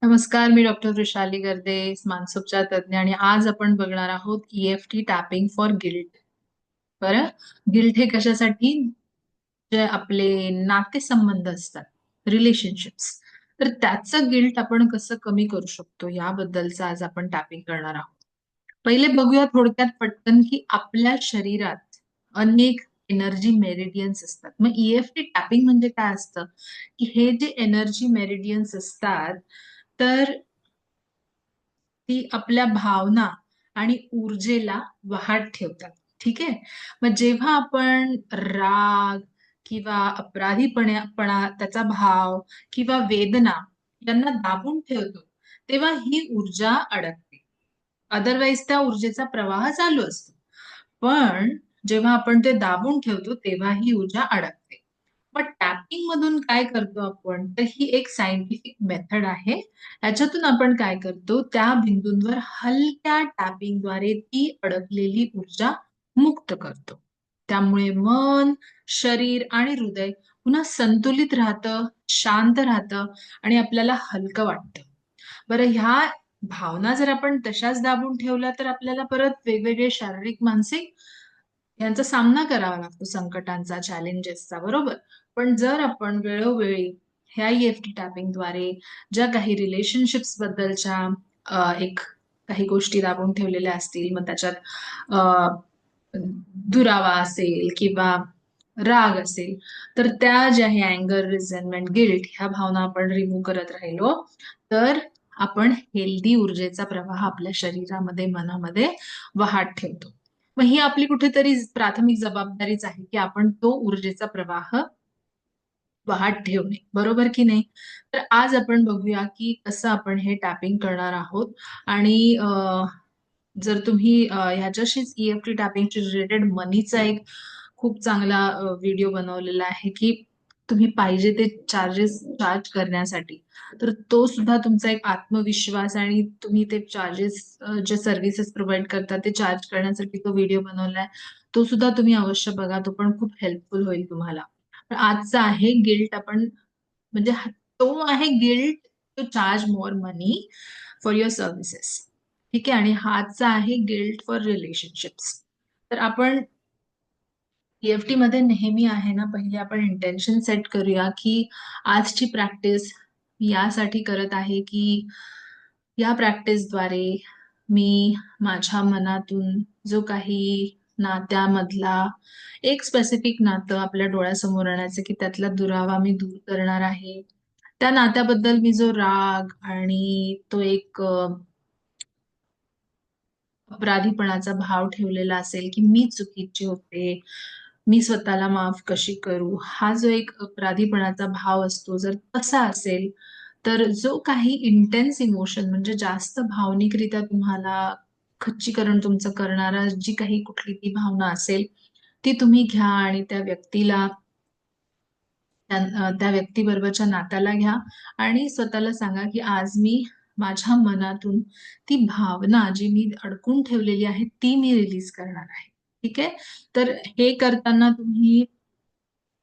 नमस्कार, मी डॉक्टर वृषाली गर्दे, मानसोपचार तज्ज्ञ आणि आज आपण बघणार आहोत EFT टॅपिंग फॉर गिल्ट. बरं, गिल्ट हे कशासाठी? जे आपले नातेसंबंध असतात, रिलेशनशिप्स, तर त्याचं गिल्ट आपण कसं कमी करू शकतो याबद्दलचं आज आपण टॅपिंग करणार आहोत. पहिले बघूया थोडक्यात पटकन की आपल्या शरीरात अनेक एनर्जी मेरिडियन्स असतात. मग EFT टॅपिंग म्हणजे काय असतं की हे जे एनर्जी मेरिडियन्स असतात, तर ती आपल्या भावना आणि ऊर्जेला वाहत ठेवतात. ठीक आहे. मग जेव्हा आपण राग किंवा अपराधीपणा त्याचा भाव किंवा वेदना यांना दाबून ठेवतो, तेव्हा ही ऊर्जा अडकते. अदरवाईज त्या ऊर्जेचा प्रवाह चालू असतो. पण जेव्हा आपण ते दाबून ठेवतो तेव्हा ही ऊर्जा अडकते. मग टॅपिंग मधून काय करतो आपण, तर ही एक सायंटिफिक मेथड आहे. याच्यातून आपण काय करतो, त्या बिंदूंवर हलक्या टॅपिंगद्वारे ती अडकलेली ऊर्जा मुक्त करतो. त्यामुळे मन, शरीर आणि हृदय पुन्हा संतुलित राहतं, शांत राहतं आणि आपल्याला हलकं वाटतं. बरं, ह्या भावना जर आपण तशाच दाबून ठेवल्या तर आपल्याला परत वेगवेगळे शारीरिक, मानसिक यांचा सामना करावा लागतो, संकटांचा, चॅलेंजेसचा, बरोबर. पण जर आपण वेळोवेळी ह्या EFT टॅपिंगद्वारे ज्या काही रिलेशनशिप्स बद्दलच्या एक काही गोष्टी दाबून ठेवलेल्या असतील, मग त्याच्यात दुरावा असेल किंवा राग असेल, तर त्या ज्या आहे अँगर, रिझनमेंट, गिल्ट ह्या भावना आपण रिमूव्ह करत राहिलो, तर आपण हेल्दी ऊर्जेचा प्रवाह आपल्या शरीरामध्ये, मनामध्ये वाहत ठेवतो. मग ही आपली कुठेतरी प्राथमिक जबाबदारीच आहे की आपण तो ऊर्जेचा प्रवाह वाहत ठेवणे, बरोबर की नाही? तर आज आपण बघूया की कसं आपण हे टॅपिंग करणार आहोत. आणि जर तुम्ही ह्याच्याशीच EFT टॅपिंगशी रिलेटेड मनीचा एक खूप चांगला व्हिडिओ बनवलेला आहे की तुम्ही पाहिजे ते चार्ज करण्यासाठी, तर तो सुद्धा तुमचा एक आत्मविश्वास आणि तुम्ही ते चार्जेस, जे सर्व्हिसेस प्रोव्हाइड करतात ते चार्ज करण्यासाठी तो व्हिडिओ बनवलाय. तो सुद्धा तुम्ही अवश्य बघा, तो पण खूप हेल्पफुल होईल तुम्हाला. पण आजचा आहे गिल्ट, आपण म्हणजे तो आहे guilt to charge more money for your services. ठीक आहे. आणि हाचा आहे गिल्ट फॉर रिलेशनशिप्स. तर आपण EFT मध्ये नेहमी आहे ना, पहिले आपण इंटेन्शन सेट करूया की आजची प्रॅक्टिस मी यासाठी करत आहे की या प्रॅक्टिसद्वारे मी माझ्या मनातून जो काही नात्यामधला एक स्पेसिफिक नातं आपल्या डोळ्यासमोर आणायचं की त्यातला दुरावा मी दूर करणार आहे. त्या नात्याबद्दल मी जो राग आणि तो एक अपराधीपणाचा भाव ठेवलेला असेल की मी चुकीची होते, मी स्वतःला माफ कशी करू, हा जो एक अपराधीपणाचा भाव असतो, जर तसा असेल, तर जो काही इंटेन्स इमोशन म्हणजे जास्त भावनिकरित्या तुम्हाला खच्चीकरण तुमचं करणारा जी काही कुठली ती भावना असेल, ती तुम्ही घ्या आणि त्या व्यक्तीला त्या व्यक्तीबरोबरच्या नात्याला घ्या आणि स्वतःला सांगा की आज मी माझ्या मनातून ती भावना जी मी अडकून ठेवलेली आहे ती मी रिलीज करणार आहे. ठीक आहे. तर हे करताना तुम्ही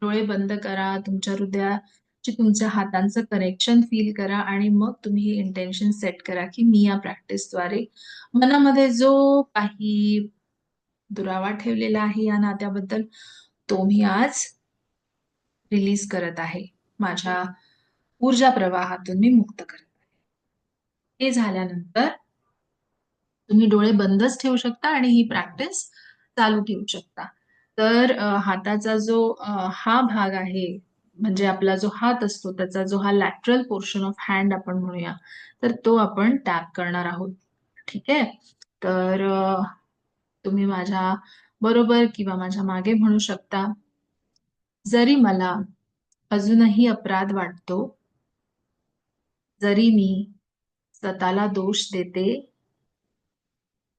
डोळे बंद करा, तुमच्या हृदयाची तुमच्या हातांचं कनेक्शन फील करा आणि मग तुम्ही हे इंटेन्शन सेट करा की मी या प्रॅक्टिसद्वारे मनामध्ये जो काही दुरावा ठेवलेला आहे या नात्याबद्दल, तो मी आज रिलीज करत आहे. माझ्या ऊर्जा प्रवाहातून मी मुक्त करत आहे. हे झाल्यानंतर तुम्ही डोळे बंदच ठेवू शकता आणि ही प्रॅक्टिस चालू ठेवू शकता. तर हाताचा जो हा भाग आहे, म्हणजे आपला जो हात असतो त्याचा जो हा लॅटरल पोर्शन ऑफ हँड आपण म्हणूया, तर तो आपण टॅप करणार आहोत. ठीक आहे. तर तुम्ही माझ्या बरोबर किंवा माझ्या मागे म्हणू शकता, जरी मला अजूनही अपराध वाटतो, जरी मी स्वतःला दोष देते,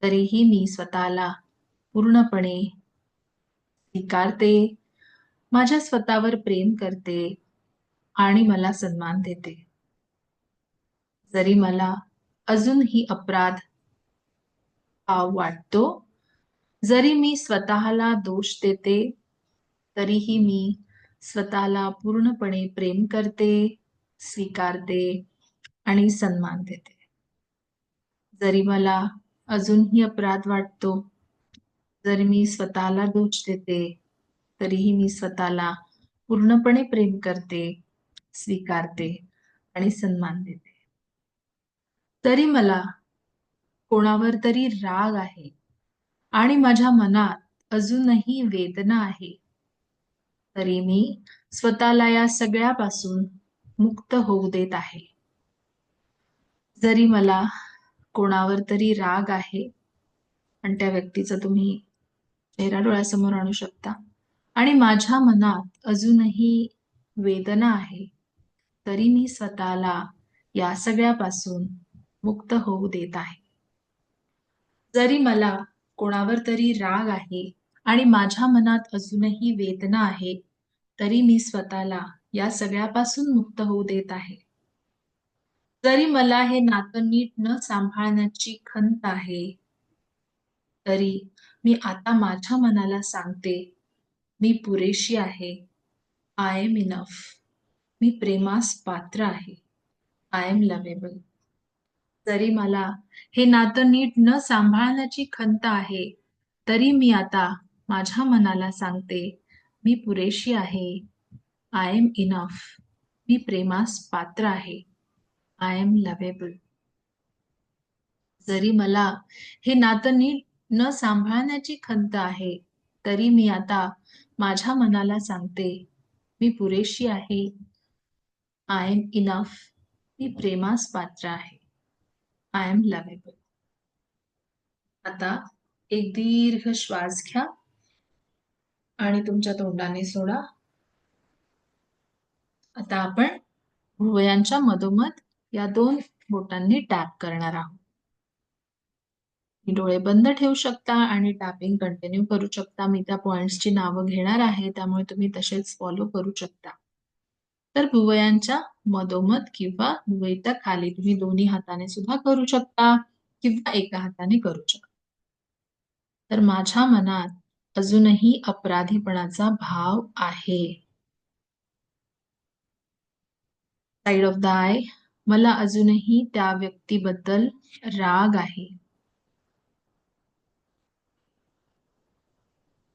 तरीही मी स्वतःला पूर्णपणे स्वीकारते, माझ्या स्वतःवर प्रेम करते आणि मला सन्मान देते. जरी मला अजूनही अपराध भाव वाटतो, जरी मी स्वतःला दोष देते, तरीही मी स्वतःला पूर्णपणे प्रेम करते, स्वीकारते आणि सन्मान देते. जरी मला अजूनही अपराध वाटतो, जरी मी स्वतःला दोष देते, तरीही मी स्वतःला पूर्णपणे प्रेम करते, स्वीकारते आणि सन्मान देते. तरी मला कोणावर तरी राग आहे आणि माझ्या मनात अजूनही वेदना आहे, तरी मी स्वतःला या सगळ्यापासून मुक्त होऊ देत आहे. जरी मला कोणावर तरी राग आहे आणि त्या व्यक्तीचा तुम्ही चेहरा डोळ्यासमोर आणू शकता आणि माझ्या मनात अजूनही वेदना आहे, तरी मी स्वतःला या सगळ्यापासून मुक्त होऊ देत आहे. जरी मला कोणावर तरी राग आहे आणि माझ्या मनात अजूनही वेदना आहे, तरी मी स्वतःला या सगळ्यापासून मुक्त होऊ देत आहे. जरी मला हे नातं नीट न सांभाळण्याची खंत आहे, तरी मी आता माझ्या मनाला सांगते, मी पुरेशी आहे. I am enough. मी प्रेमास पात्र आहे. I am lovable. जरी मला हे नातं नीट न सांभाळण्याची खंत आहे, तरी मी आता माझ्या मनाला सांगते, मी पुरेशी आहे. I am enough. मी प्रेमास पात्र आहे. I am lovable. जरी मला हे नातं नीट न सांभाळण्याची खंत आहे, तरी मी आता माझ्या मनाला सांगते, मी पुरेशी आहे. I am enough. मी प्रेमास पात्र आहे. I am lovable. आता एक दीर्घ श्वास घ्या आणि तुमच्या तोंडाने सोडा. आता आपण भुवयांच्या मधोमध या 2 बोटांनी टॅप करणार आहोत. डोळे बंद ठेवू शकता आणि टॅपिंग कंटिन्यू करू शकता. मी त्या पॉइंट्सची नावं घेणार आहे, त्यामुळे तुम्ही तसेच फॉलो करू शकता. तर भुवयांच्या मधोमध किंवा भुवयाच्या खाली तुम्ही दोन्ही हाताने सुद्धा करू शकता किंवा एका हाताने करू शकता. तर माझ्या मनात अजूनही अपराधीपणाचा भाव आहे. साइड ऑफ द आय, मला अजूनही त्या व्यक्तीबद्दल राग आहे.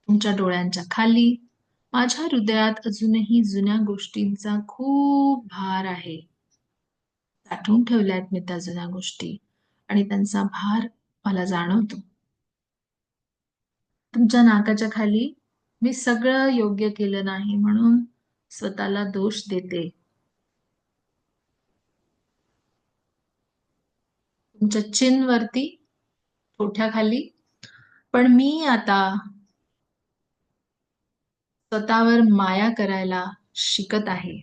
तुमच्या डोळ्यांच्या खाली माझ्या हृदयात अजूनही जुन्या गोष्टींचा खूप भार आहे. साठवून ठेवल्यात मी त्या जुन्या गोष्टी आणि त्यांचा भार मला जाणवतो. तुमच्या नाकाच्या खाली मी सगळं योग्य केलं नाही म्हणून स्वतःला दोष देते. तुमच्या चिनवरती, ओठाखाली पण मी आता स्वतःवर माया करायला शिकत आहे.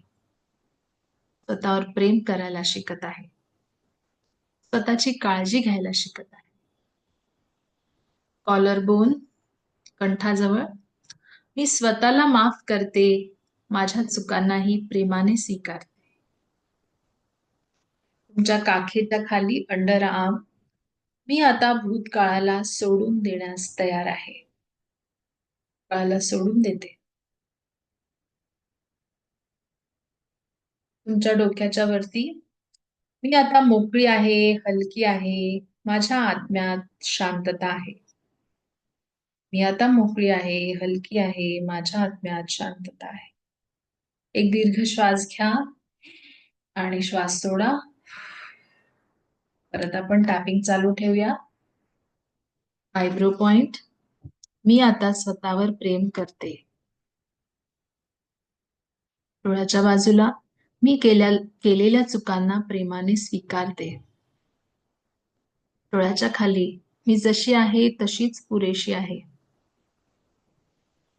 स्वतःवर प्रेम करायला शिकत आहे. स्वतःची काळजी घ्यायला शिकत आहे. कॉलर बोन, कंठाजवळ मी स्वतःला माफ करते. माझ्या चुकांनाही प्रेमाने स्वीकारते. तुमच्या काखेच्या खाली अंडर आर्म, मी आता भूतकाळाला सोडून देण्यास तयार आहे. काळाला सोडून देते. तुमच्या डोक्याच्या वरती, मी आता मोकळी आहे, हलकी आहे. माझ्या आत्म्यात शांतता आहे. मी आता मोकळी आहे, हलकी आहे. माझ्या आत्म्यात शांतता आहे. एक दीर्घ श्वास घ्या आणि श्वास सोडा. परत आपण टॅपिंग चालू ठेवूया. आयब्रो पॉइंट, मी आता स्वतःवर प्रेम करते. डोळ्याच्या बाजूला, मी केलेल्या चुकांना प्रेमाने स्वीकारते. डोळ्याच्या खाली, मी जशी आहे तशीच पुरेशी आहे.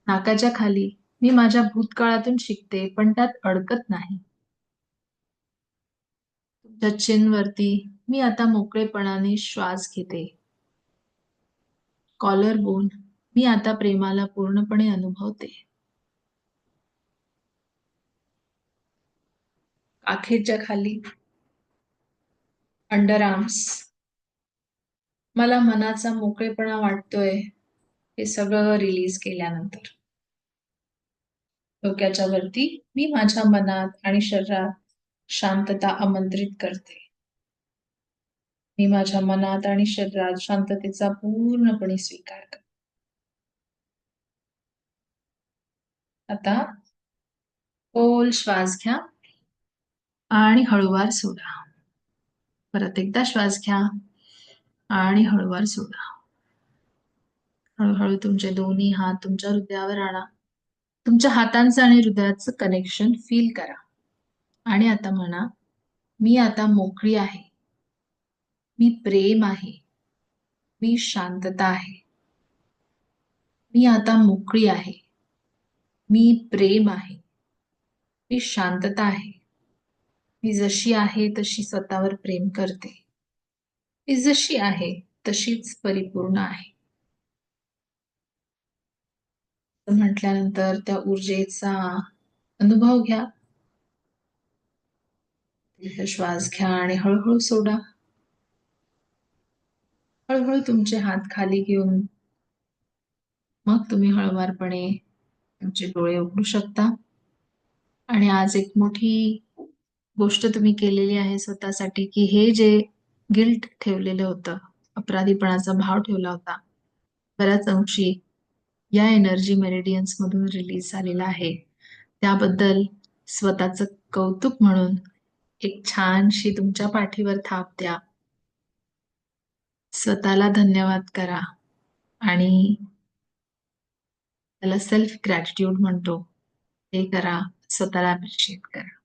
नाकाच्या खाली, मी माझ्या भूतकाळातून शिकते पण त्यात अडकत नाही. तुमच्या चिनवरती, मी आता मोकळेपणाने श्वास घेते. कॉलर बोन, मी आता प्रेमाला पूर्णपणे अनुभवते. काखेच्या खाली, अंडर आर्म्स, मला मनाचा मोकळेपणा वाटतोय हे सगळं रिलीज केल्यानंतर. डोक्याच्या वरती, मी माझ्या मनात आणि शरीरात शांतता आमंत्रित करते. मी माझ्या मनात आणि शरीरात शांततेचा पूर्णपणे स्वीकार करते. आता खोल श्वास घ्या आणि हळूवार सोडा. परत एकदा श्वास घ्या आणि हळूवार सोडा. हळूहळू तुमचे दोन्ही हात तुमच्या हृदयावर आणा. तुमच्या हातांचं आणि हृदयाचं कनेक्शन फील करा. आणि आता म्हणा, मी आता मोकळी आहे. मी प्रेम आहे. मी शांतता आहे. मी आता मोकळी आहे. मी प्रेम आहे. मी शांतता आहे. मी जशी आहे तशी स्वतःवर प्रेम करते. मी जशी आहे तशीच परिपूर्ण आहे. म्हटल्यानंतर त्या ऊर्जेचा अनुभव घ्या. दीर्घ श्वास घ्या आणि हळूहळू सोडा. हळूहळू तुमचे हात खाली घेऊन मग तुम्ही हळुवारपणे तुमचे डोळे उघडू शकता. आणि आज एक मोठी गोष्ट तुम्ही केलेली आहे स्वतःसाठी, की हे जे गिल्ट ठेवलेलं होतं, अपराधीपणाचा भाव ठेवला होता, बऱ्याच अंशी या एनर्जी मेरिडियन्स मधून रिलीज झालेला आहे. त्याबद्दल स्वतःचं कौतुक म्हणून एक छानशी तुमच्या पाठीवर थाप द्या. स्वतःला धन्यवाद करा आणि त्याला सेल्फ ग्रॅटिट्यूड म्हणतो. ते करा. स्वतःला अप्रिशिएट करा.